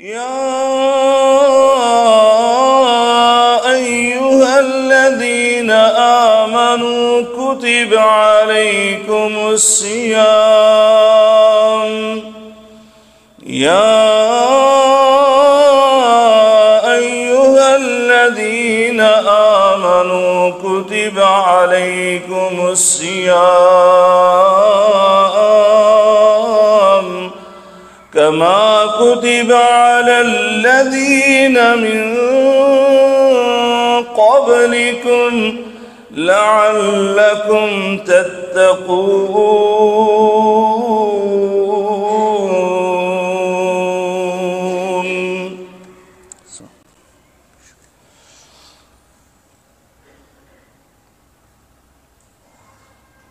يا أيها الذين آمنوا كتب عليكم الصيام يا أيها الذين آمنوا كتب عليكم الصيام كما كتب على الذين من قبلكم لعلكم تتقون۔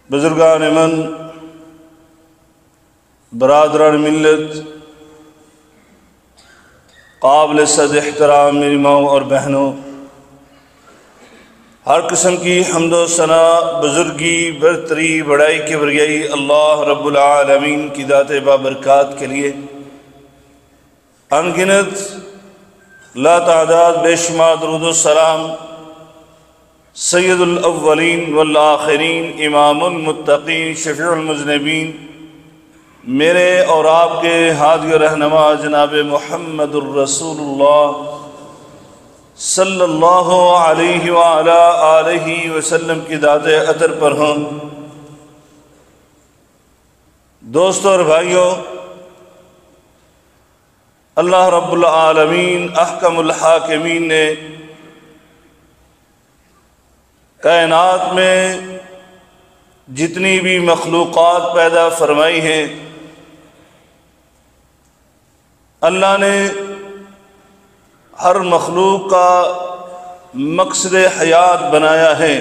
بزرگان من، برادران ملت، قابل صد احترام میری ماؤں اور بہنوں، ہر قسم کی حمد و ثنا، بزرگی، برتری، بڑائی، کبریائی اللہ رب العالمین کی ذات بابرکات کے لیے انگنت لا تعداد بے شمار درود و سلام سید الاولین والآخرین، امام المتقین، شفیع المذنبین، میرے اور آپ کے ہادی و رہنما جناب محمد الرسول اللہ صلی اللہ علیہ وآلہ آلہ وسلم کی ذات اطہر پر ہوں۔ دوستوں اور بھائیوں، اللہ رب العالمین احکم الحاکمین نے کائنات میں جتنی بھی مخلوقات پیدا فرمائی ہیں، اللہ نے ہر مخلوق کا مقصد حیات بنایا ہے۔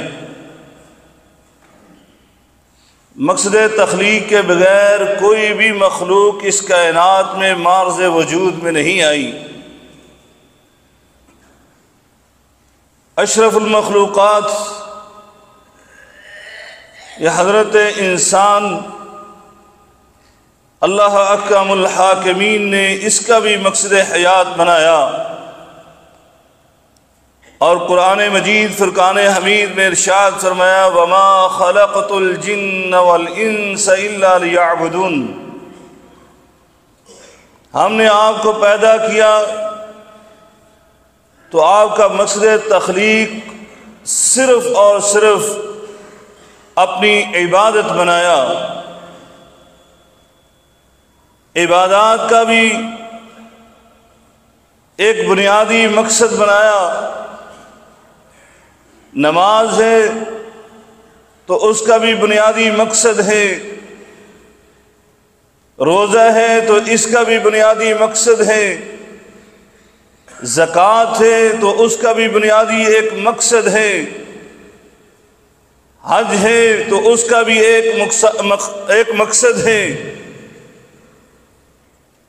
مقصد تخلیق کے بغیر کوئی بھی مخلوق اس کائنات میں معرض وجود میں نہیں آئی۔ اشرف المخلوقات یہ حضرت انسان، اللہ احکم الحاکمین نے اس کا بھی مقصد حیات بنایا، اور قرآن مجید فرقان حمید میں ارشاد فرمایا وَمَا خَلَقْتُ الْجِنَّ وَالْإِنسَ إِلَّا لِيَعْبُدُونَ۔ ہم نے آپ کو پیدا کیا تو آپ کا مقصد تخلیق صرف اور صرف اپنی عبادت بنایا۔ عبادات کا بھی ایک بنیادی مقصد بنایا۔ نماز ہے تو اس کا بھی بنیادی مقصد ہے، روزہ ہے تو اس کا بھی بنیادی مقصد ہے، زکوٰۃ ہے تو اس کا بھی بنیادی ایک مقصد ہے، حج ہے تو اس کا بھی ایک مقصد ہے۔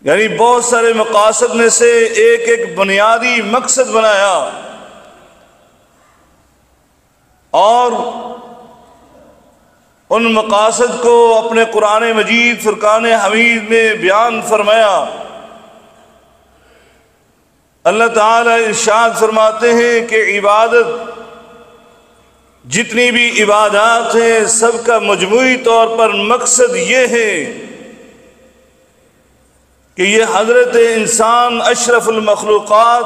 یعنی بہت سارے مقاصد میں سے ایک ایک بنیادی مقصد بنایا، اور ان مقاصد کو اپنے قرآن مجید فرقان حمید میں بیان فرمایا۔ اللہ تعالیٰ ارشاد فرماتے ہیں کہ عبادت، جتنی بھی عبادات ہیں سب کا مجموعی طور پر مقصد یہ ہے کہ یہ حضرت انسان اشرف المخلوقات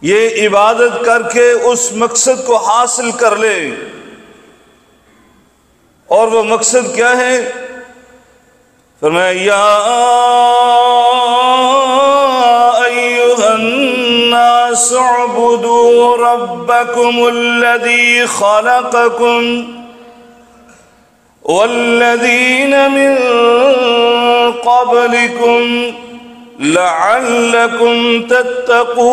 یہ عبادت کر کے اس مقصد کو حاصل کر لے۔ اور وہ مقصد کیا ہے؟ فرمایا یا ایھا الناس اعبدوا ربکم الذی خلقکم والذین من قبلکم لعلکم تتقون۔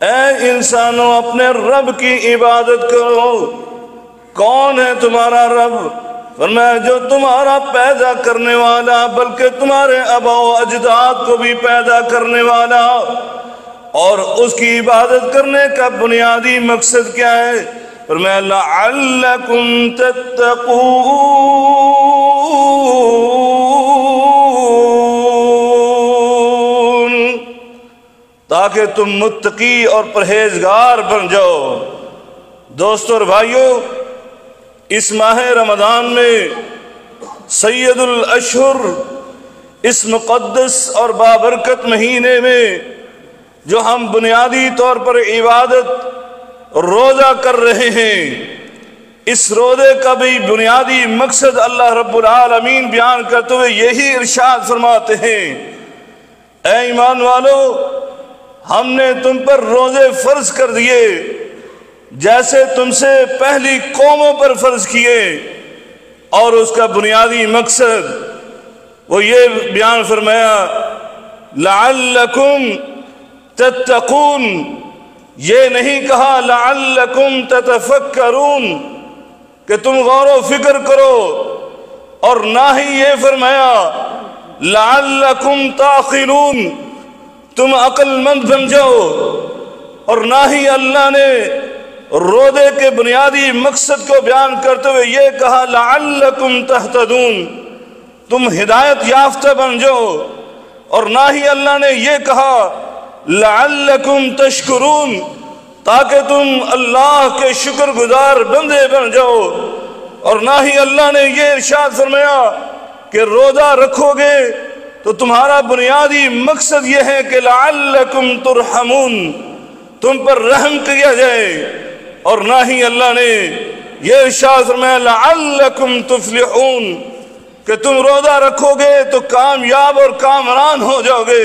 اے انسانوں، اپنے رب کی عبادت کرو۔ کون ہے تمہارا رب؟ فرمایا جو تمہارا پیدا کرنے والا، بلکہ تمہارے آباء و اجداد کو بھی پیدا کرنے والا۔ اور اس کی عبادت کرنے کا بنیادی مقصد کیا ہے؟ فرمایا لعلکم تتقون، تاکہ تم متقی اور پرہیزگار بن جاؤ۔ دوستو اور بھائیو، اس ماہ رمضان میں سید الاشہر، اس مقدس اور بابرکت مہینے میں جو ہم بنیادی طور پر عبادت روزہ کر رہے ہیں، اس روزے کا بھی بنیادی مقصد اللہ رب العالمین بیان کرتے ہوئے یہی ارشاد فرماتے ہیں، اے ایمان والو، ہم نے تم پر روزے فرض کر دیے جیسے تم سے پہلی قوموں پر فرض کیے، اور اس کا بنیادی مقصد وہ یہ بیان فرمایا لعلکم تتقون، یہ نہیں کہا لعلکم تتفکرون کہ تم غور و فکر کرو، اور نہ ہی یہ فرمایا لعلکم تعقلون، تم عقل مند بن جاؤ، اور نہ ہی اللہ نے روزے کے بنیادی مقصد کو بیان کرتے ہوئے یہ کہا لعلکم تہتدون، تم ہدایت یافتہ بن جاؤ، اور نہ ہی اللہ نے یہ کہا لعلکم تشکرون، تاکہ تم اللہ کے شکر گزار بندے بن جاؤ، اور نہ ہی اللہ نے یہ ارشاد فرمایا کہ روزہ رکھو گے تو تمہارا بنیادی مقصد یہ ہے کہ لعلکم ترحمون، تم پر رحم کیا جائے، اور نہ ہی اللہ نے یہ ارشاد فرمایا لعلکم تفلحون کہ تم روزہ رکھو گے تو کامیاب اور کامران ہو جاؤ گے،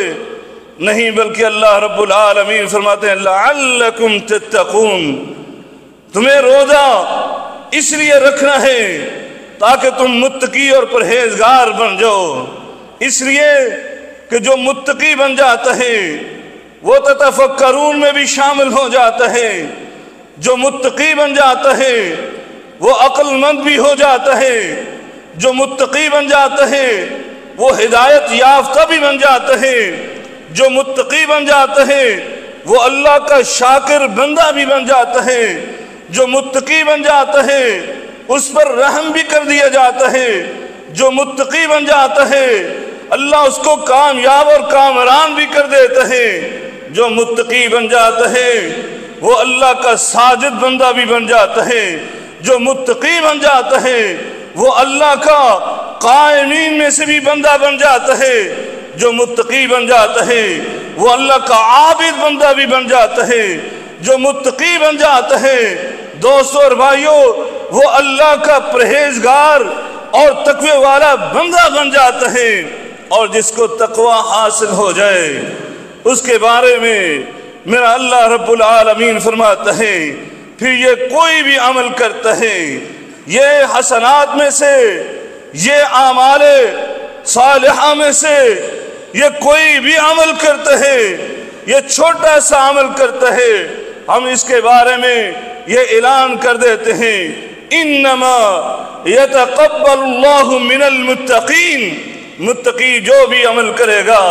نہیں بلکہ اللہ رب العالمین فرماتے ہیں لعلکم تتقون، تمہیں روزہ اس لیے رکھنا ہے تاکہ تم متقی اور پرہیزگار بن جاؤ، اس لیے کہ جو متقی بن جاتا ہے وہ تتفکرون میں بھی شامل ہو جاتا ہے، جو متقی بن جاتا ہے وہ عقل مند بھی ہو جاتا ہے، جو متقی بن جاتا ہے وہ ہدایت یافتہ بھی بن جاتا ہے، جو متقی بن جاتا ہے وہ اللہ کا شاکر بندہ بھی بن جاتا ہے، جو متقی بن جاتا ہے اس پر رحم بھی کر دیا جاتا ہے، جو متقی بن جاتا ہے اللہ اس کو کامیاب اور کامران بھی کر دیتا ہے، جو متقی بن جاتا ہے وہ اللہ کا ساجد بندہ بھی بن جاتا ہے، جو متقی بن جاتا ہے وہ اللہ کا قائمین میں سے بھی بندہ بن جاتا ہے، جو متقی بن جاتا ہے وہ اللہ کا عابد بندہ بھی بن جاتا ہے، جو متقی بن جاتا ہے دوستو اور بھائیو وہ اللہ کا پرہیزگار اور تقوی والا بندہ بن جاتا ہے، اور جس کو تقوی حاصل ہو جائے اس کے بارے میں میرا اللہ رب العالمین فرماتا ہے پھر یہ کوئی بھی عمل کرتا ہے، یہ حسنات میں سے، یہ اعمال صالحہ میں سے یہ کوئی بھی عمل کرتا ہے، یہ چھوٹا سا عمل کرتا ہے، ہم اس کے بارے میں یہ اعلان کر دیتے ہیں انما یتقبل اللہ من المتقین، متقی جو بھی عمل کرے گا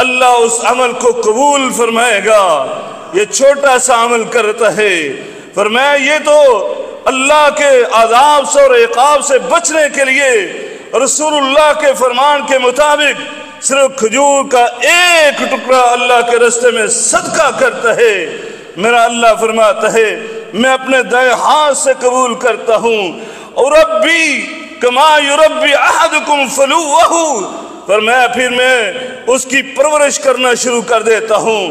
اللہ اس عمل کو قبول فرمائے گا، یہ چھوٹا سا عمل کرتا ہے، فرمایا یہ تو اللہ کے عذاب سے اور عقاب سے بچنے کے لیے رسول اللہ کے فرمان کے مطابق صرف کھجور کا ایک ٹکڑا اللہ کے راستے میں صدقہ کرتا ہے، میرا اللہ فرماتا ہے میں اپنے دائیں ہاتھ سے قبول کرتا ہوں، اور ربی کما یربی احدکم فلوہ، فرمایا پھر میں اس کی پرورش کرنا شروع کر دیتا ہوں،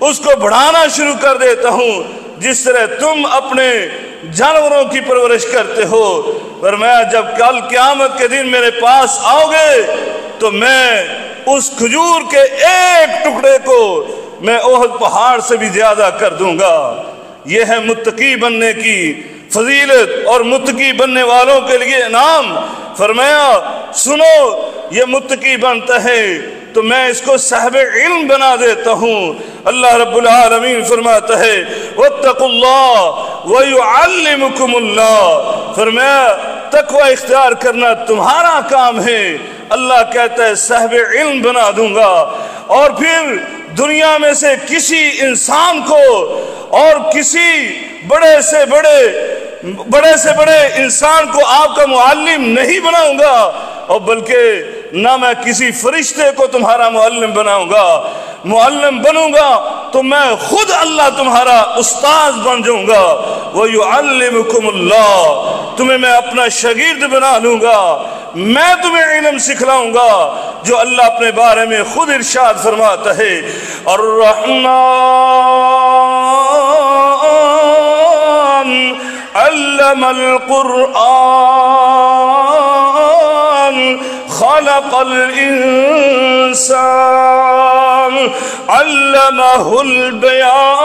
اس کو بڑھانا شروع کر دیتا ہوں جس طرح تم اپنے جانوروں کی پرورش کرتے ہو، فرمایا جب کل قیامت کے دن میرے پاس آؤ گے تو میں اس کھجور کے ایک ٹکڑے کو میں احد پہاڑ سے بھی زیادہ کر دوں گا۔ یہ ہے متقی بننے کی فضیلت اور متقی بننے والوں کے لیے انعام، فرمایا سنو یہ متقی بنتا ہے تو میں اس کو صاحب علم بنا دیتا ہوں، اللہ رب العالمین فرماتا ہے واتقوا اللہ ویعلمکم اللہ، فرمایا تقوی اختیار کرنا تمہارا کام ہے، اللہ کہتا ہے صاحب علم بنا دوں گا، اور پھر دنیا میں سے کسی انسان کو اور کسی بڑے سے بڑے بڑے سے بڑے انسان کو آپ کا معلم نہیں بناؤں گا، اور بلکہ نہ میں کسی فرشتے کو تمہارا معلم بناؤں گا، معلم بنوں گا تو میں خود اللہ تمہارا استاذ بن جاؤں گا۔ وَيُعَلِّمُكُمُ اللَّهُ، تمہیں میں اپنا شاگرد بنا لوں گا، میں تمہیں علم سکھلاؤں گا، جو اللہ اپنے بارے میں خود ارشاد فرماتا ہے، الرحمن علم القرآن خلق الانسان علمہ البیان۔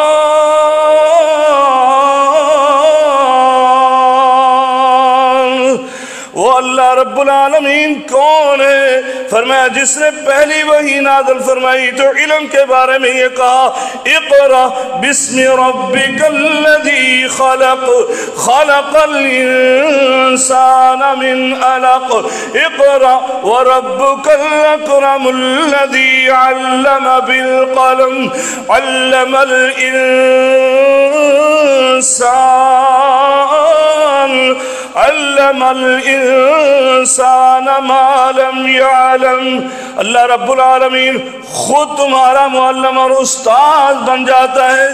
وہ اللہ رب العالمین کون ہے؟ فرمایا جس نے پہلی وحی نازل فرمائی تو علم کے بارے میں یہ کہا، اقرأ بسم ربک الذی خلق خلق الانسان من علق اقرأ وربک الاکرم الذی علم بالقلم علم الانسان علم الانسان ما لم يعلم۔ اللہ رب العالمین خود تمہارا معلم اور استاذ بن جاتا ہے،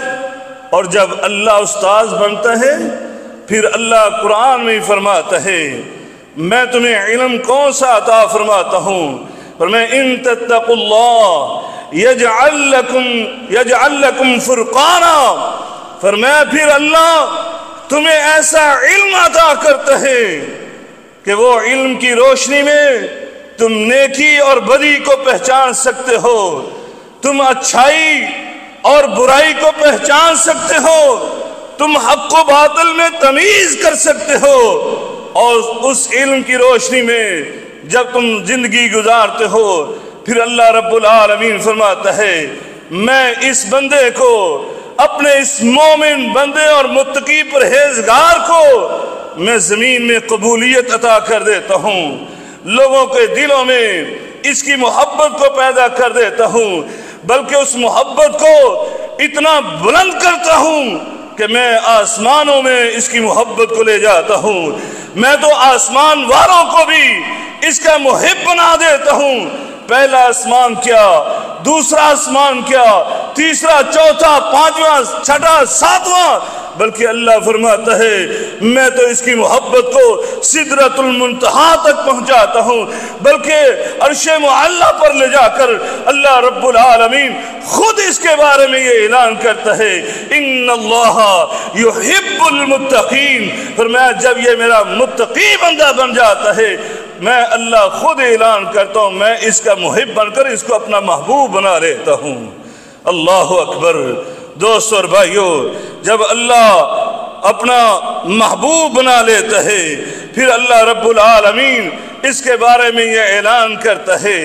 اور جب اللہ استاذ بنتا ہے پھر اللہ قرآن میں فرماتا ہے میں تمہیں علم کون سا عطا فرماتا ہوں، فرمایا ان تتقوا اللہ یجعل لکم فرقانا، فرمایا پھر اللہ تمہیں ایسا علم عطا کرتا ہے کہ وہ علم کی روشنی میں تم نیکی اور بدی کو پہچان سکتے ہو، تم اچھائی اور برائی کو پہچان سکتے ہو، تم حق و باطل میں تمیز کر سکتے ہو، اور اس علم کی روشنی میں جب تم زندگی گزارتے ہو پھر اللہ رب العالمین فرماتا ہے میں اس بندے کو، اپنے اس مومن بندے اور متقی پرہیزگار کو میں زمین میں قبولیت عطا کر دیتا ہوں، لوگوں کے دلوں میں اس کی محبت کو پیدا کر دیتا ہوں، بلکہ اس محبت کو اتنا بلند کرتا ہوں کہ میں آسمانوں میں اس کی محبت کو لے جاتا ہوں، میں تو آسمان والوں کو بھی اس کا محب بنا دیتا ہوں۔ پہلا آسمان کیا، دوسرا آسمان کیا، تیسرا، چوتھا، پانچواں، چھٹا، ساتواں، بلکہ اللہ فرماتا ہے میں تو اس کی محبت کو سدرۃ المنتہا تک پہنچاتا ہوں، بلکہ عرش معلی پر لے جا کر اللہ رب العالمین خود اس کے بارے میں یہ اعلان کرتا ہے ان اللہ یحب المتقین، فرمایا جب یہ میرا متقی بندہ بن جاتا ہے میں اللہ خود اعلان کرتا ہوں میں اس کا محب بن کر اس کو اپنا محبوب بنا لیتا ہوں۔ اللہ اکبر۔ دوستو اور بھائیو، جب اللہ اپنا محبوب بنا لیتا ہے پھر اللہ رب العالمین اس کے بارے میں یہ اعلان کرتا ہے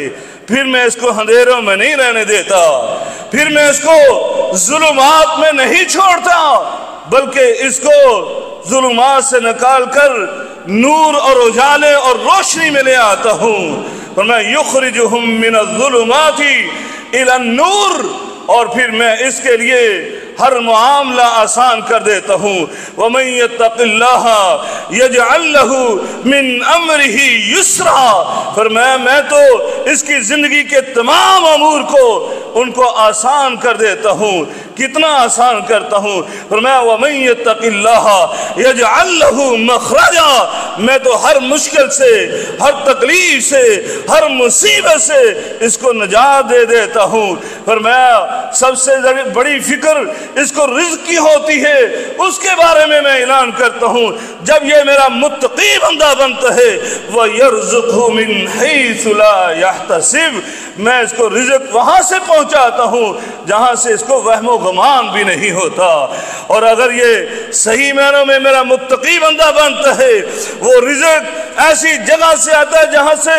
پھر میں اس کو اندھیروں میں نہیں رہنے دیتا، پھر میں اس کو ظلمات میں نہیں چھوڑتا، بلکہ اس کو ظلمات سے نکال کر نور اور اجالے اور روشنی میں لے آتا ہوں، فرمایا یخرجہم من الظلمات الی النور، اور پھر میں اس کے لیے ہر معاملہ آسان کر دیتا ہوں۔ وَمَن يَتَّقِ اللَّهَ يَجْعَل لَّهُ مِنْ أَمْرِهِ يُسْرًا، فرمایا میں تو اس کی زندگی کے تمام امور کو ان کو آسان کر دیتا ہوں۔ کتنا آسان کرتا ہوں؟ فرمایا وَمَن يَتَّقِ اللَّهَ يَجْعَل لَّهُ مَخْرَجًا، میں تو ہر مشکل سے، ہر تکلیف سے، ہر مصیبت سے اس کو نجات دے دیتا ہوں۔ فرمایا سب سے بڑی فکر اس کو رزق کی ہوتی ہے، اس کے بارے میں اعلان کرتا ہوں جب یہ میرا متقی بندہ بنتا ہے وَيَرْزُقْهُ مِنْ حَيْثُ لَا يَحْتَسِبْ، میں اس کو رزق وہاں سے پہنچاتا ہوں جہاں سے اس کو وہم و گمان بھی نہیں ہوتا۔ اور اگر یہ صحیح معنوں میں میرا متقی بندہ بنتا ہے وہ رزق ایسی جگہ سے آتا ہے جہاں سے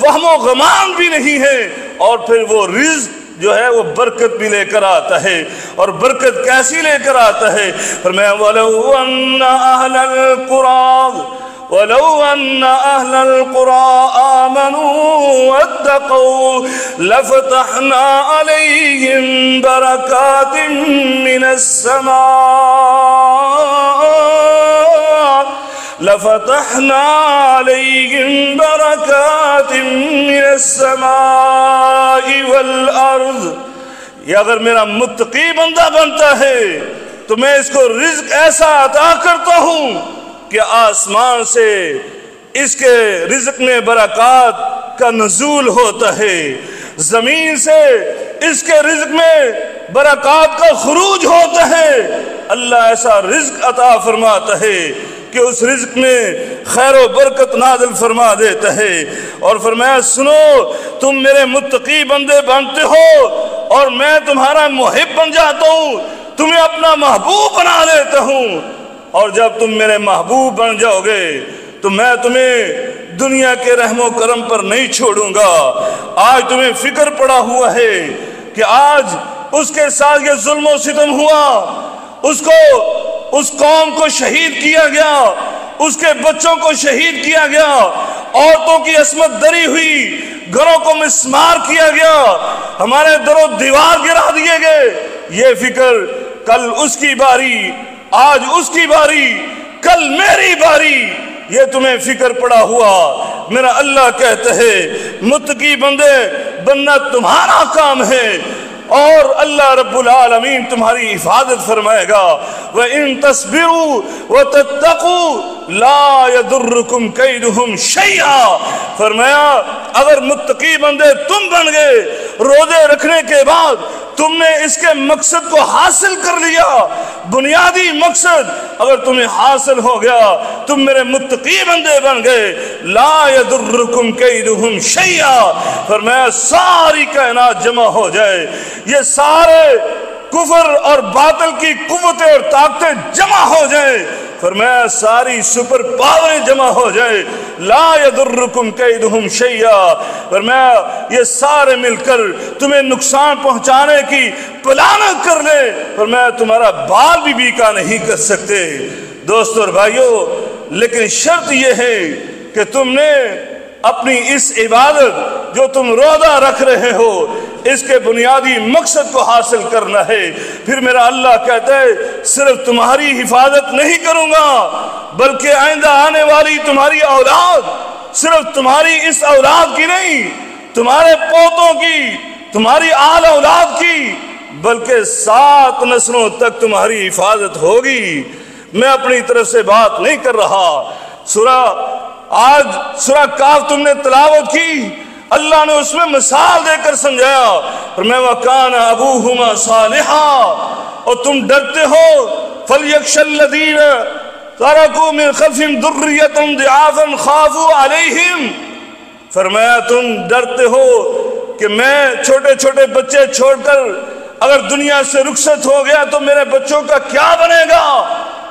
وہم و گمان بھی نہیں ہے، اور پھر وہ رزق جو ہے وہ برکت بھی لے کر آتا ہے، اور برکت کیسی لے کر آتا ہے؟ فرمایا وَلَوْ أَنَّ أَهْلَ الْقُرَىٰ آمَنُوا وَاتَّقَوْا لَفَتَحْنَا عَلَيْهِمْ بَرَكَاتٍ مِّنَ السَّمَاءِ لفتحنا علیہم برکات من السماء والارض، یہ اگر میرا متقی بندہ بنتا ہے تو میں اس کو رزق ایسا عطا کرتا ہوں کہ آسمان سے اس کے رزق میں برکات کا نزول ہوتا ہے، زمین سے اس کے رزق میں برکات کا خروج ہوتا ہے۔ اللہ ایسا رزق عطا فرماتا ہے کہ اس رزق میں خیر و برکت نازل فرما دیتا ہے۔ اور فرمایا سنو، تم میرے متقی بندے بنتے ہو اور میں تمہارا محب بن جاتا ہوں، تمہیں اپنا محبوب بنا لیتا ہوں، اور جب تم میرے محبوب بن جاؤ گے تو میں تمہیں دنیا کے رحم و کرم پر نہیں چھوڑوں گا۔ آج تمہیں فکر پڑا ہوا ہے کہ آج اس کے ساتھ یہ ظلم و ستم ہوا، اس قوم کو شہید کیا گیا، اس کے بچوں کو شہید کیا گیا، عورتوں کی عصمت دری ہوئی، گھروں کو مسمار کیا گیا، ہمارے در و دیوار گرا دیے گئے۔ یہ فکر کل اس کی باری، آج اس کی باری، کل میری باری، یہ تمہیں فکر پڑا ہوا۔ میرا اللہ کہتا ہے متقی بندے بننا تمہارا کام ہے، اور اللہ رب العالمین تمہاری حفاظت فرمائے گا۔ وَإِن تَصْبِرُوا وَتَتَّقُوا لَا يَضُرُّكُمْ كَيْدُهُمْ شَيْئًا، فرمایا اگر متقی بندے تم بن گئے، روزے رکھنے کے بعد تم نے اس کے مقصد کو حاصل کر لیا، بنیادی مقصد اگر تمہیں حاصل ہو گیا، تم میرے متقی بندے بن گئے، لا يضركم كيدهم شيئا، فرمایا ساری کائنات جمع ہو جائے، یہ سارے کفر اور باطل کی قوتیں اور طاقتیں جمع ہو جائیں، فرمایا ساری سپر پاوریں جمع ہو جائے، لا يضركم كيدهم شيئا، فرمایا یہ سارے مل کر تمہیں نقصان پہنچانے کی پلانت کر لے، فرمایا تمہارا بال بھی بیکا نہیں کر سکتے۔ دوستو اور بھائیو، لیکن شرط یہ ہے کہ تم نے اپنی اس عبادت جو تم روزہ رکھ رہے ہو، اس کے بنیادی مقصد کو حاصل کرنا ہے۔ پھر میرا اللہ کہتا ہے صرف تمہاری حفاظت نہیں کروں گا، بلکہ آئندہ آنے والی تمہاری اولاد، صرف تمہاری اس اولاد کی نہیں، تمہارے پوتوں کی، تمہاری آل اولاد کی، بلکہ 7 نسلوں تک تمہاری حفاظت ہوگی۔ میں اپنی طرف سے بات نہیں کر رہا۔ آج سورہ کاف تم نے تلاوت کی، اللہ نے اس میں مثال دے کر سمجھایا، فرمایا وَكَانَ أَبُوهُمَا صَالِحًا، اور تم ڈرتے ہو فَلْيَخْشَ الَّذِينَ تَرَكُوا مِنْ خَلْفِهِمْ ذُرِّيَّةً ضِعَافًا خَافُوا عَلَيْهِمْ، فرمایا تم ڈرتے ہو کہ میں چھوٹے چھوٹے بچے چھوڑ کر اگر دنیا سے رخصت ہو گیا تو میرے بچوں کا کیا بنے گا؟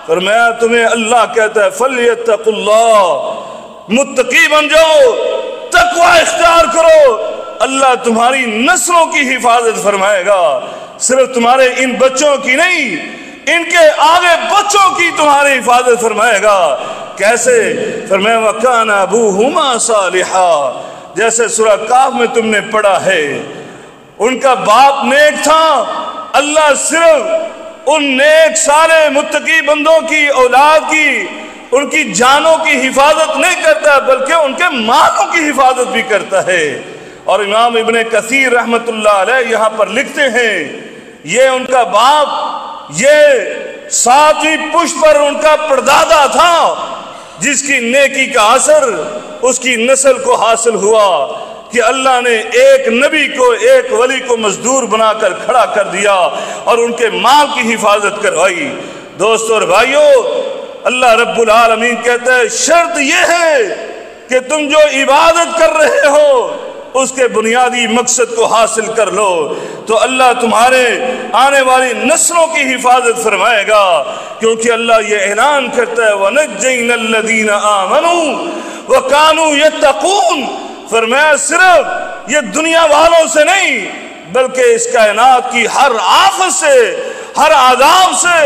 فرمایا تمہیں اللہ کہتا ہے فَلْيَتَّقُوا اللَّهَ، متقی بن جاؤ، تقوی اختیار کرو، اللہ تمہاری نسلوں کی حفاظت فرمائے گا، صرف تمہارے ان بچوں کی نہیں، ان کے آگے بچوں کی تمہاری حفاظت فرمائے گا۔ کیسے؟ فرمایا وَكَانَ أَبُوهُمَا صَالِحًا، جیسے سورہ کاف میں تم نے پڑھا ہے، ان کا باپ نیک تھا، اللہ صرف ان نیک سارے متقی بندوں کی اولاد کی، ان کی جانوں کی حفاظت نہیں کرتا بلکہ ان کے مالوں کی حفاظت بھی کرتا ہے۔ اور امام ابن کثیر رحمت اللہ علیہ یہاں پر لکھتے ہیں یہ ان کا باپ، یہ 7ویں پشت پر ان کا پردادا تھا، جس کی نیکی کا اثر اس کی نسل کو حاصل ہوا کہ اللہ نے ایک نبی کو، ایک ولی کو مزدور بنا کر کھڑا کر دیا اور ان کے مال کی حفاظت کروائی۔ دوستو اور بھائیو، اللہ رب العالمین کہتا ہے شرط یہ ہے کہ تم جو عبادت کر رہے ہو اس کے بنیادی مقصد کو حاصل کر لو تو اللہ تمہارے آنے والی نسلوں کی حفاظت فرمائے گا، کیونکہ اللہ یہ اعلان کرتا ہے وَنَجَّيْنَا الَّذِينَ آمَنُوا وَكَانُوا يَتَّقُونَ، فرمایا صرف یہ دنیا والوں سے نہیں بلکہ اس کائنات کی ہر آفت سے، ہر عذاب سے،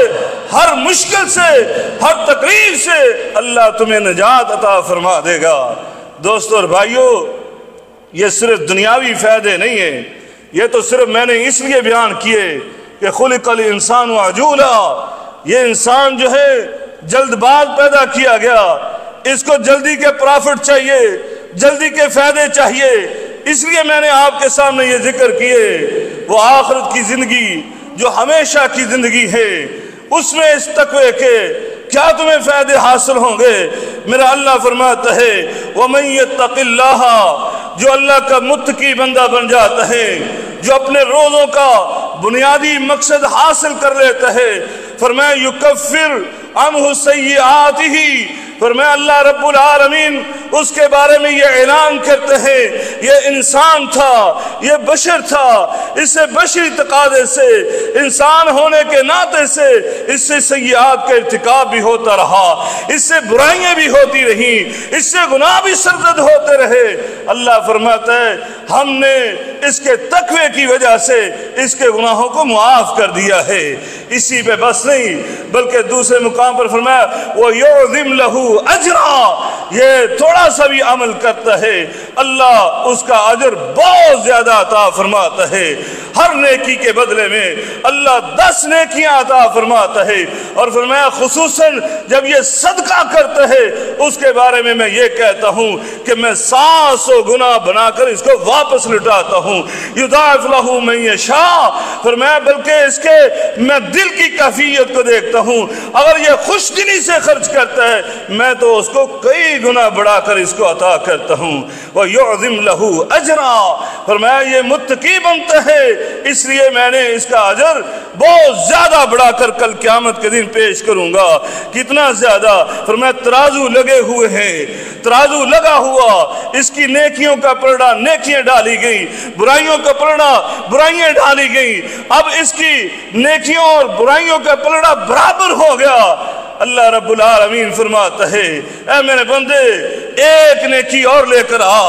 ہر مشکل سے، ہر تکلیف سے اللہ تمہیں نجات عطا فرما دے گا۔ دوستو اور بھائیو، یہ صرف دنیاوی فائدے نہیں ہیں، یہ تو صرف میں نے اس لیے بیان کیے کہ خلق الانسان عجولا، یہ انسان جو ہے جلد باز پیدا کیا گیا، اس کو جلدی کے پرافٹ چاہیے، جلدی کے فائدے چاہیے، اس لیے میں نے آپ کے سامنے یہ ذکر کیے۔ وہ آخرت کی زندگی جو ہمیشہ کی زندگی ہے، اس میں اس تقوی کے کیا تمہیں فائدے حاصل ہوں گے؟ میرا اللہ فرماتا ہے وَمَن يَتَّقِ اللَّهَ، جو اللہ کا متقی بندہ بن جاتا ہے، جو اپنے روزوں کا بنیادی مقصد حاصل کر لیتا ہے، فرمایا یکفر عنہ سیئاتہ، فرمایا اللہ رب العالمین اس کے بارے میں یہ اعلان کرتے ہیں یہ انسان تھا، یہ بشر تھا، اس سے بشری تقاضے سے، انسان ہونے کے ناطے سے اس سے سیئات کا ارتکاب بھی ہوتا رہا، اس سے برائیاں بھی ہوتی رہیں، اس سے گناہ بھی سرزد ہوتے رہے۔ اللہ فرماتا ہے ہم نے اس کے تقوی کی وجہ سے اس کے گناہوں کو معاف کر دیا ہے۔ اسی پہ بس نہیں بلکہ دوسرے مقام پر فرمایا وَيُعْظِمْ لَهُ أَجْرًا، یہ تھوڑا سا بھی عمل کرتا ہے اللہ اس کا اجر بہت زیادہ عطا فرماتا ہے۔ ہر نیکی کے بدلے میں اللہ 10 نیکیاں عطا فرماتا ہے، اور فرمایا خصوصاً جب یہ صدقہ کرتا ہے اس کے بارے میں یہ کہتا ہوں کہ میں 700 گنا بنا کر اس کو واپس لٹاتا ہوں۔ یضاعف لہ من یشاء، فرمایا بلکہ اس کے میں دل کی کیفیت کو دیکھتا ہوں، اگر یہ خوش دلی سے خرچ کرتا ہے میں تو اس کو کئی گنا بڑھا کر اس کو عطا کرتا ہوں۔ وَيُعْظِمْ لَهُ أَجْرًا، فرمایا یہ متقی بنتا ہے اس لیے میں نے اس کا اجر بہت زیادہ بڑھا کر کل قیامت کے دن پیش کروں گا۔ کتنا زیادہ؟ فرمایا ترازو لگے ہوئے ہیں، ترازو لگا ہوا، اس کی نیکیوں کا پلڑا نیکیاں ڈالی گئی، برائیوں کا پلڑا برائیاں ڈالی گئی، اب اس کی نیکیوں اور برائیوں کا پلڑا برابر ہو گیا۔ اللہ رب العالمین فرماتا ہے اے میرے بندے ایک نیکی اور لے کر آ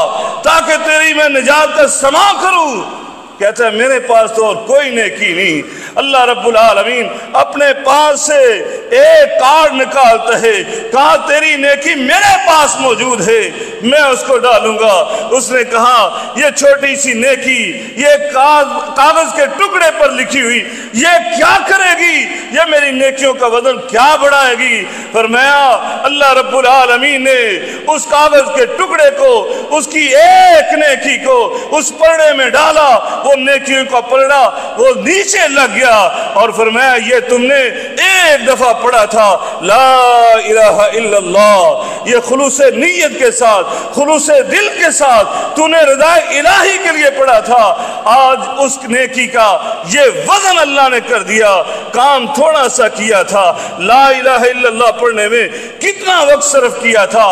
تاکہ تیری میں نجات کا سما کروں۔ کہتا ہے میرے پاس تو اور کوئی نیکی نہیں۔ اللہ رب العالمین اپنے پاس سے ایک کارڈ نکالتا ہے، کہا تیری نیکی میرے پاس موجود ہے، میں اس کو ڈالوں گا۔ اس نے کہا یہ چھوٹی سی نیکی، یہ کاغذ کے ٹکڑے پر لکھی ہوئی، یہ کیا کرے گی؟ یہ میری نیکیوں کا وزن کیا بڑھائے گی؟ فرمایا اللہ رب العالمین نے اس کاغذ کے ٹکڑے کو، اس کی ایک نیکی کو اس پلڑے میں ڈالا، وہ نیکیوں کا پلڑا وہ نیچے لگ گیا، اور فرمایا یہ تم نے ایک دفعہ پڑھا تھا لا الہ الا اللہ، یہ خلوص نیت کے ساتھ، خلوص دل کے ساتھ تو نے رضا الہی کے لیے پڑھا تھا، آج اس نیکی کا یہ وزن اللہ نے کر دیا۔ کام تھوڑا سا کیا تھا، لا الہ الا اللہ پڑھنے میں کتنا وقت صرف کیا تھا،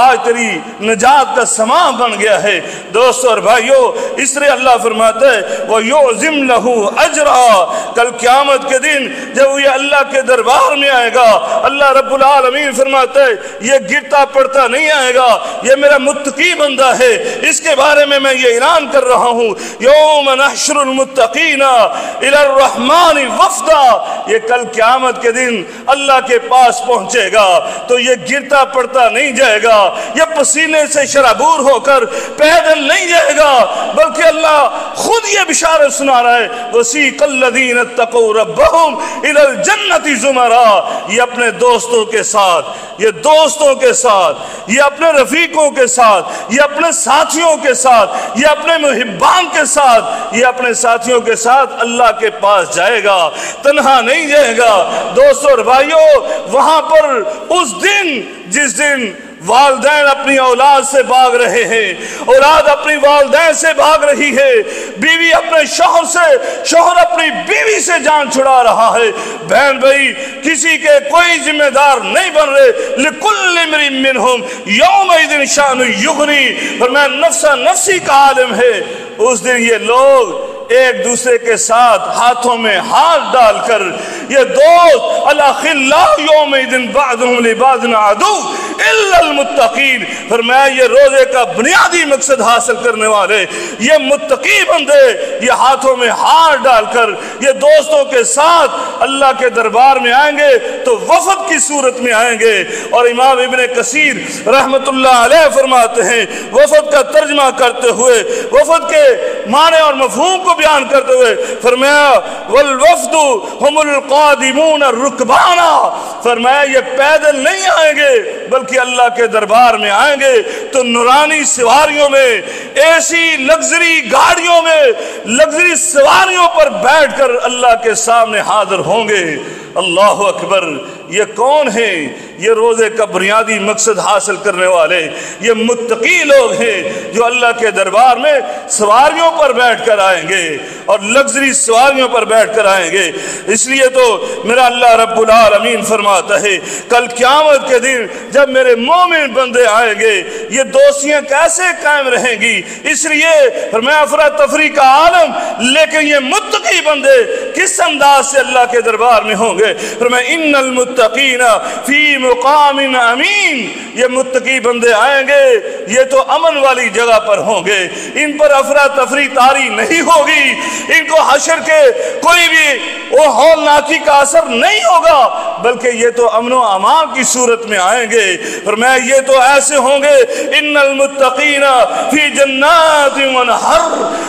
آج تیری نجات کا سامان بن گیا ہے۔ دوستو اور بھائیو اس لیے اللہ فرماتا ہے وَيُعْظِمْ لَهُ أَجْرًا، کل قیامت کے دن جب یہ اللہ کے دربار میں آئے گا، اللہ رب العالمین فرماتا ہے یہ گرتا پڑتا نہیں آئے گا، یہ میرا متقی بندہ ہے، اس کے بارے میں یہ اعلان کر رہا ہوں یوم نحشر المتقین الی الرحمن وفدا، یہ کل قیامت کے دن اللہ کے پاس پہنچے گا تو یہ گرتا پڑتا نہیں جائے گا، یہ پسینے سے شرابور ہو کر پیدل نہیں جائے گا، بلکہ اللہ خود یہ بشارت سنا رہا ہے وَسِيقَ الَّذِينَ اتَّقَوْا رَبَّهُمْ إِلَى الْجَنَّةِ زُمَرًا، یہ اپنے دوستوں کے ساتھ، یہ دوستوں کے ساتھ، یہ اپنے رفیقوں کے ساتھ، یہ اپنے ساتھیوں کے ساتھ، یہ اپنے محبان کے ساتھ، یہ اپنے ساتھیوں کے ساتھ اللہ کے پاس جائے گا، تنہا نہیں جائے گا۔ دوستو اور بھائیو وہاں پر اس دن جس دن والدین اپنی اولاد سے بھاگ رہے ہیں، اولاد اپنی والدین سے بھاگ رہی ہے، بیوی اپنے شوہر سے، شوہر اپنی بیوی سے جان چھڑا رہا ہے، بہن بھائی کسی کے کوئی ذمہ دار نہیں بن رہے، لِكُلِّ امْرِئٍ مِّنْهُمْ يَوْمَئِذٍ شَأْنٌ يُغْنِي، فرمایا نفسا نفسی کا عالم ہے۔ اس دن یہ لوگ ایک دوسرے کے ساتھ ہاتھوں میں ہاتھ ڈال کر یہ دوست الاخلاء یومئذ بعضهم لبعض عدو الا المتقین، فرمایا یہ روزے کا بنیادی مقصد حاصل کرنے والے یہ متقی بندے یہ ہاتھوں میں ہاتھ ڈال کر یہ دوستوں کے ساتھ اللہ کے دربار میں آئیں گے تو وفد کی صورت میں آئیں گے۔ اور امام ابن کثیر رحمت اللہ علیہ فرماتے ہیں وفد کا ترجمہ کرتے ہوئے، وفد کے معنی اور مفہوم کو بیان کرتے ہوئے فرمایا والوفد هم قادمون رکبانا، فرمایا یہ پیدل نہیں آئیں گے بلکہ اللہ کے دربار میں آئیں گے تو نورانی سواریوں میں، ایسی لگژری گاڑیوں میں، لگژری سواریوں پر بیٹھ کر اللہ کے سامنے حاضر ہوں گے۔ اللہ اکبر! یہ کون ہیں؟ یہ روزے کا بنیادی مقصد حاصل کرنے والے، یہ متقی لوگ ہیں جو اللہ کے دربار میں سواریوں پر بیٹھ کر آئیں گے اور لگژری سواریوں پر بیٹھ کر آئیں گے۔ اس لیے تو میرا اللہ رب العالمین فرماتا ہے کل قیامت کے دن جب میرے مومن بندے آئیں گے یہ دوستیاں کیسے قائم رہیں گی؟ اس لیے فرمایا افراتفری کا عالم، لیکن یہ متقی بندے کس انداز سے اللہ کے دربار میں ہوں گے؟ فرمایا ان المتقین فی مقام امین، یہ متقی بندے آئیں گے یہ تو امن والی جگہ پر ہوں گے، ان پر افراتفری طاری نہیں ہوگی، ان کو حشر کے کوئی بھی وہ ہولناکی کا اثر نہیں ہوگا، بلکہ یہ تو امن و امان کی صورت میں آئیں گے۔ فرمایا یہ تو ایسے ہوں گے ان المتقین فی جنات و نہر،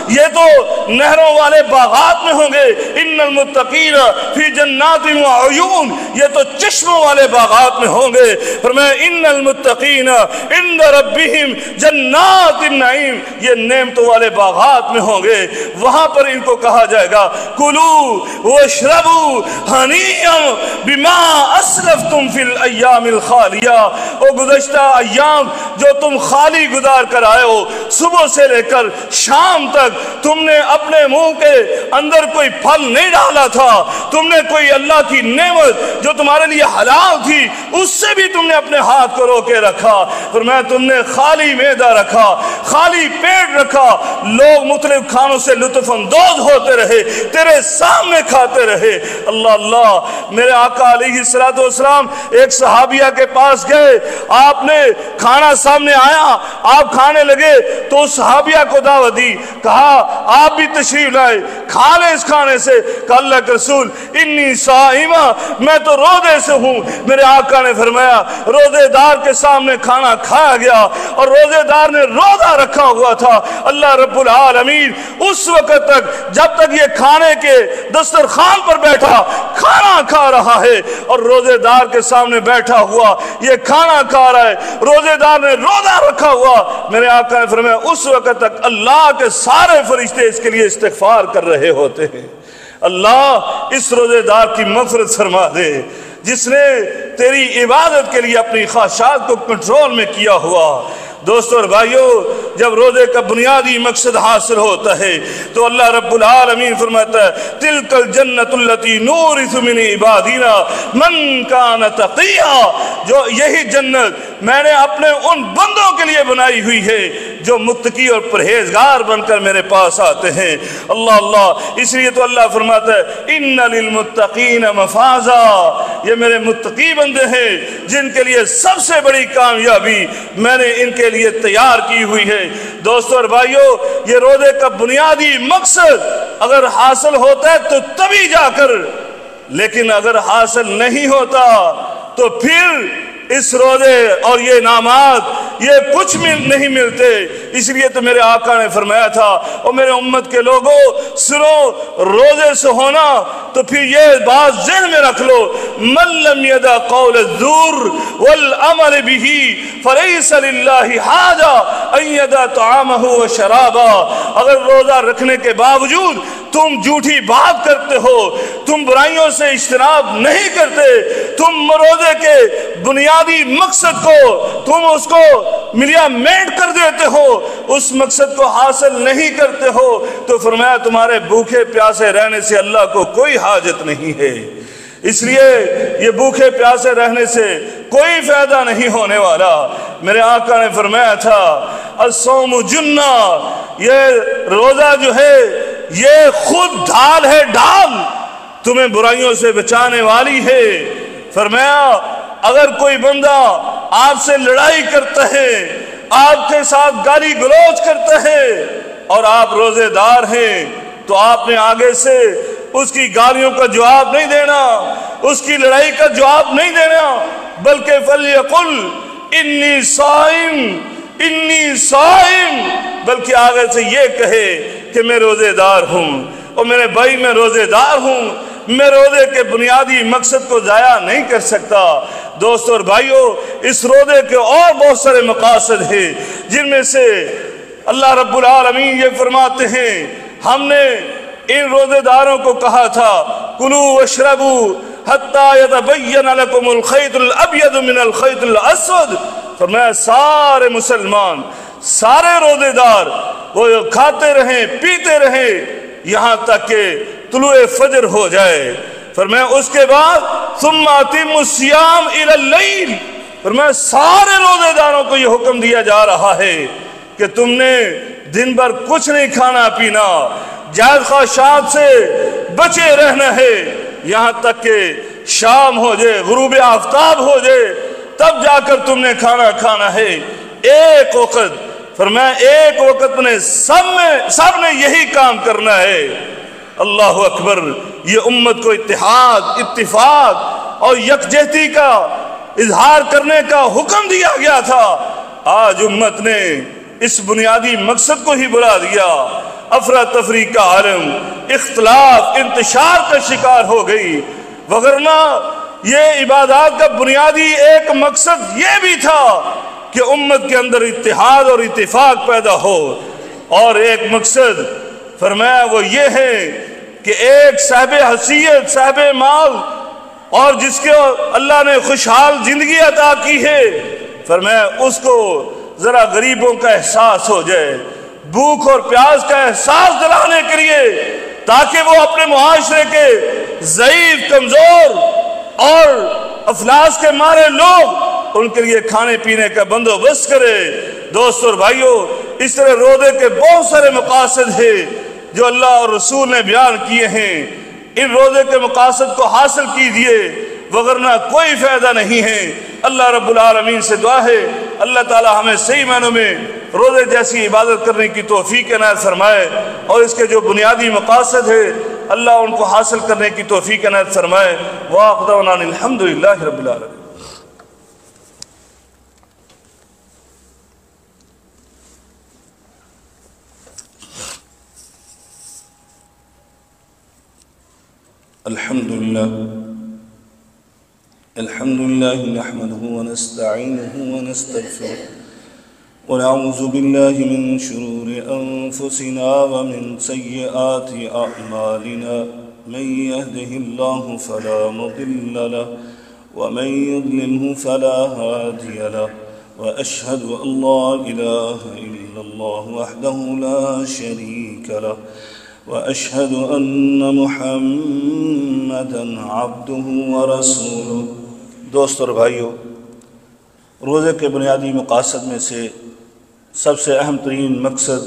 یہ تو نہروں والے باغات میں ہوں گے، ان المتقین فی جنات و عیون، یہ تو چشموں والے باغات میں ہوں گے۔ فرمایا ان المتقین عند ربہم جنات النعیم، یہ نعمتوں والے باغات میں ہوں گے، وہاں پر ان کو کہا جائے گا کلوا واشربوا ہنیئا بما اسلفتم فی الایام الخالیہ، وہ گزشتہ ایام جو تم خالی گزار کر آئے ہو، صبح سے لے کر شام تک تم نے اپنے منہ کے اندر کوئی پھل نہیں ڈالا تھا، تم نے کوئی اللہ کی نعمت جو تمہارے لیے حلال تھی اس سے بھی تم نے اپنے ہاتھ کو روکے رکھا۔ فرمایا تم نے خالی معدہ رکھا، خالی پیٹ رکھا، لوگ مختلف کھانوں سے لطف اندوز ہوتے رہے، تیرے سامنے کھاتے رہے۔ اللہ اللہ! میرے آقا علیہ السلام ایک صحابیہ کے پاس گئے، آپ نے کھانا سامنے آیا، آپ کھانے لگے تو اس صحابیہ کو دعوت دی، کہا آپ بھی تشریف لائے، کھا لیں اس کھانے سے۔ کہا اللہ کے رسول انی صائمہ، میں تو روزے سے ہوں۔ میرے آقا نے فرمایا روزے دار کے سامنے کھانا کھایا گیا اور روزے دار نے روزہ رکھا ہوا تھا، اللہ رب العالمین اس وقت تک جب تک یہ کھانے کے دسترخوان پر بیٹھا کھانا کھا رہا ہے اور روزے دار کے سامنے بیٹھا ہوا یہ کھانا کھا رہا ہے، روزے دار نے روزہ رکھا ہوا، میرے آقا نے فرمایا اس وقت تک اللہ کے سارے فرشتے اس کے لیے استغفار کر رہے ہوتے ہیں۔ اللہ اس روزے دار کی مغفرت فرما دے جس نے تیری عبادت کے لیے اپنی خواہشات کو کنٹرول میں کیا ہوا۔ دوستو اور بھائیو، جب روزے کا بنیادی مقصد حاصل ہوتا ہے تو اللہ رب العالمین فرماتا ہے تلک الجنت التی نورث من عبادنا من کان تقیا، جو یہی جنت میں نے اپنے ان بندوں کے لیے بنائی ہوئی ہے جو متقی اور پرہیزگار بن کر میرے پاس آتے ہیں۔ اللہ اللہ! اس لیے تو اللہ فرماتا ہے ان للمتقین مفازا، یہ میرے متقی بندے ہیں جن کے لیے سب سے بڑی کامیابی میں نے ان کے لیے تیار کی ہوئی ہے۔ دوستو اور بھائیو، یہ روزے کا بنیادی مقصد اگر حاصل ہوتا ہے تو تبھی جا کر، لیکن اگر حاصل نہیں ہوتا تو پھر اس روزے اور یہ انعامات یہ کچھ نہیں ملتے۔ اس لیے تو میرے آقا نے فرمایا تھا اور میرے امت کے لوگوں سنو، روزے سے ہونا تو پھر یہ بات ذہن میں رکھ لو من لم یدع قول الزور والعمل به فلیس للہ حاجہ ان یدع طعامہ وشرابہ۔ اگر روزہ رکھنے کے باوجود تم جھوٹی بات کرتے ہو، تم برائیوں سے اجتناب نہیں کرتے، تم روزے کے بنیادی مقصد کو تم اس کو ملیامینٹ کر دیتے ہو، اس مقصد کو حاصل نہیں کرتے ہو، تو فرمایا تمہارے بھوکے پیاسے رہنے سے اللہ کو کوئی حاجت نہیں ہے۔ اس لیے یہ بھوکے پیاسے رہنے سے کوئی فائدہ نہیں ہونے والا۔ میرے آقا نے فرمایا تھا الصوم جنہ، یہ روزہ جو ہے یہ خود ڈھال ہے، ڈھال تمہیں برائیوں سے بچانے والی ہے۔ فرمایا اگر کوئی بندہ آپ سے لڑائی کرتا ہے، آپ کے ساتھ گالی گلوچ کرتا ہے اور آپ روزے دار ہیں تو آپ نے آگے سے اس کی گالیوں کا جواب نہیں دینا، اس کی لڑائی کا جواب نہیں دینا، بلکہ فَلْيَقُلْ إِنِّي صَائِمٌ انی صائم، بلکہ آگے سے یہ کہے کہ میں روزے دار ہوں اور میرے بھائی میں روزے دار ہوں۔ میں روزے کے بنیادی مقصد کو ضائع نہیں کر سکتا۔ دوستو اور بھائیو، اس روزے کے اور بہت سارے مقاصد ہیں، جن میں سے اللہ رب العالمین یہ فرماتے ہیں، ہم نے ان روزے داروں کو کہا تھا کلوا واشربوا حتی یتبین لکم الخیط الابیض من الخیط الاسود۔ فرمایا سارے مسلمان، سارے روزے دار وہ کھاتے رہیں پیتے رہیں یہاں تک کہ طلوع فجر ہو جائے۔ فرمایا اس کے بعد ثم اتموا الصیام الی اللیل۔ فرمایا سارے روزے داروں کو یہ حکم دیا جا رہا ہے کہ تم نے دن بھر کچھ نہیں کھانا پینا، جائز خواہشات سے بچے رہنا ہے، یہاں تک کہ شام ہو جائے، غروب آفتاب ہو جائے، تب جا کر تم نے کھانا کھانا ہے۔ ایک وقت، فرمایا ایک وقت میں سب نے یہی کام کرنا ہے۔ اللہ اکبر! یہ امت کو اتحاد، اتفاق اور یکجہتی کا اظہار کرنے کا حکم دیا گیا تھا۔ آج امت نے اس بنیادی مقصد کو ہی بلا دیا، افراتفری کا عالم، اختلاف، انتشار کا شکار ہو گئی، وگرنہ یہ عبادات کا بنیادی ایک مقصد یہ بھی تھا کہ امت کے اندر اتحاد اور اتفاق پیدا ہو، اور ایک مقصد فرمایا وہ یہ ہے کہ ایک صاحب حیثیت، صاحب مال اور جس کو اللہ نے خوشحال زندگی عطا کی ہے، فرمایا اس کو ذرا غریبوں کا احساس ہو جائے، بھوک اور پیاس کا احساس دلانے کے لیے، تاکہ وہ اپنے معاشرے کے ضعیف، کمزور اور افلاس کے مارے لوگ ان کے لیے کھانے پینے کا بندوبست کرے۔ دوستو اور بھائیو، اس طرح روزے کے بہت سارے مقاصد ہیں جو اللہ اور رسول نے بیان کیے ہیں۔ ان روزے کے مقاصد کو حاصل کیجئے، وگرنہ کوئی فائدہ نہیں ہے۔ اللہ رب العالمین سے دعا ہے اللہ تعالی ہمیں صحیح معنوں میں روزے جیسی عبادت کرنے کی توفیق عنایت فرمائے، اور اس کے جو بنیادی مقاصد ہے اللہ ان کو حاصل کرنے کی توفیق عنایت فرمائے۔ وآخر دعوانا الحمدللہ رب العالمین۔ الحمد لله نحمده ونستعينه ونستغفره ونعوذ بالله من شرور أنفسنا ومن سيئات أعمالنا، من يهده الله فلا مضل له ومن يضلله فلا هادي له، وأشهد أن لا إله إلا الله وحده لا شريك له، وأشهد أن محمدًا عبده ورسوله۔ دوست اور بھائیو، روزے کے بنیادی مقاصد میں سے سب سے اہم ترین مقصد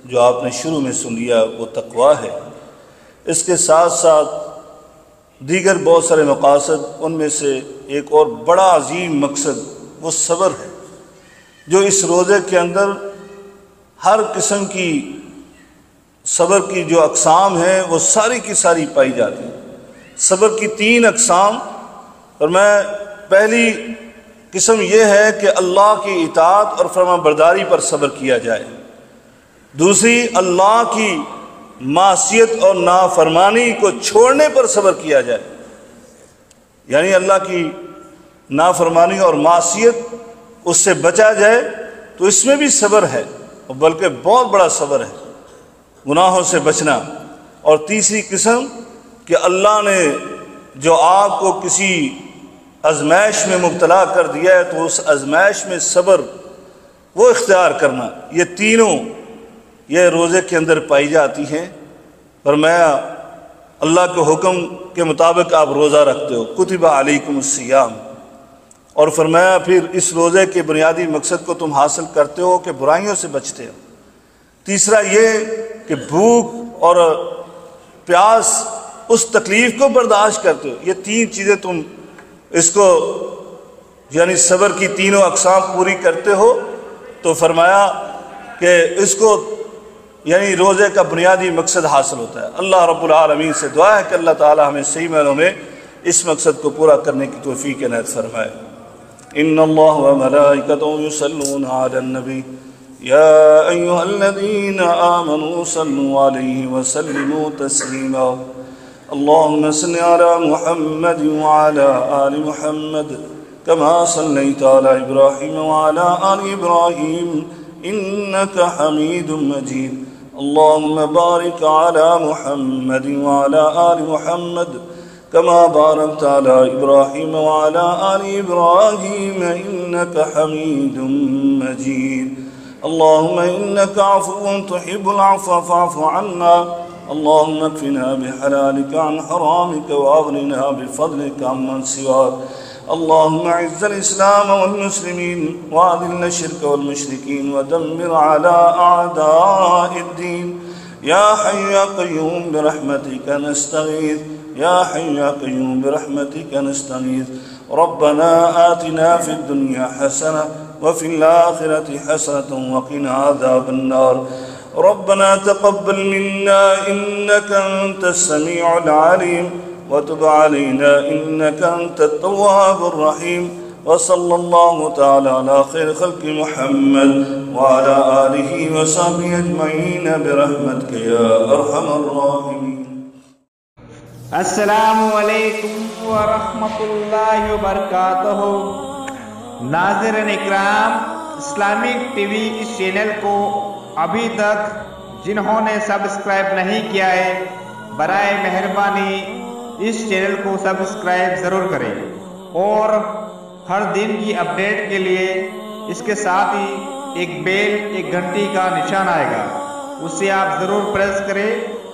جو آپ نے شروع میں سن لیا وہ تقویٰ ہے۔ اس کے ساتھ ساتھ دیگر بہت سارے مقاصد، ان میں سے ایک اور بڑا عظیم مقصد وہ صبر ہے، جو اس روزے کے اندر ہر قسم کی صبر کی جو اقسام ہیں وہ ساری کی ساری پائی جاتی ہیں۔ صبر کی 3 اقسام، اور میں پہلی قسم یہ ہے کہ اللہ کی اطاعت اور فرما برداری پر صبر کیا جائے، دوسری اللہ کی معصیت اور نافرمانی کو چھوڑنے پر صبر کیا جائے، یعنی اللہ کی نافرمانی اور معصیت اس سے بچا جائے، تو اس میں بھی صبر ہے، بلکہ بہت بڑا صبر ہے، گناہوں سے بچنا۔ اور تیسری قسم کہ اللہ نے جو آپ کو کسی آزمائش میں مبتلا کر دیا ہے تو اس آزمائش میں صبر وہ اختیار کرنا، یہ تینوں یہ روزے کے اندر پائی جاتی ہیں۔ فرمایا اللہ کے حکم کے مطابق آپ روزہ رکھتے ہو، کتب علیکم الصیام، اور فرمایا پھر اس روزے کے بنیادی مقصد کو تم حاصل کرتے ہو کہ برائیوں سے بچتے ہو۔ تیسرا یہ کہ بھوک اور پیاس اس تکلیف کو برداشت کرتے ہو، یہ 3 چیزیں تم اس کو یعنی صبر کی تینوں اقسام پوری کرتے ہو، تو فرمایا کہ اس کو یعنی روزے کا بنیادی مقصد حاصل ہوتا ہے۔ اللہ رب العالمین سے دعا ہے کہ اللہ تعالی ہمیں صحیح معنوں میں اس مقصد کو پورا کرنے کی توفیق عنایت فرمائے۔ ان اللہ وملائکتہ یصلون علی النبی یا ایھا الذین آمنوا صلوا علیہ وسلموا تسلیما اللهم صل على محمد وعلى آل محمد كما صليت على إبراهيم وعلى آل إبراهيم إنك حميد مجيد. اللهم بارك على محمد وعلى آل محمد كما باركت على إبراهيم وعلى آل إبراهيم إنك حميد مجيد. اللهم إنك عفو تحب العفو فاعف عنا. اللهم اكفنا بحلالك عن حرامك وأغننا بفضلك عمن سواك. اللهم اعز الإسلام والمسلمين وأذل الشرك والمشركين ودمر على أعداء الدين. يا حي يا قيوم برحمتك نستغيث. يا حي يا قيوم برحمتك نستغيث. ربنا آتنا في الدنيا حسنة وفي الآخرة حسنة وقنا عذاب النار. ربنا تقبل منا إنك أنت السميع العليم وتب علينا إنك أنت التواب الرحيم. وصلى الله تعالى على خير خلق محمد وعلى آله وصحبه أجمعين برحمتك يا أرحم الراحمين. السلام علیکم ورحمۃ اللہ وبرکاتہ. ناظرین اکرام، اسلامک ٹی وی اس چینل کو ابھی تک جنہوں نے سبسکرائب نہیں کیا ہے، برائے مہربانی اس چینل کو سبسکرائب ضرور کریں، اور ہر دن کی اپڈیٹ کے لیے اس کے ساتھ ہی ایک بیل، ایک گھنٹی کا نشان آئے گا، اسے آپ ضرور پریس کریں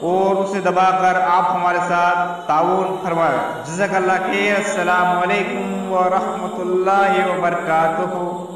اور اسے دبا کر آپ ہمارے ساتھ تعاون فرمائیں. جزاک اللہ خیر. السلام علیکم ورحمۃ اللہ وبرکاتہ.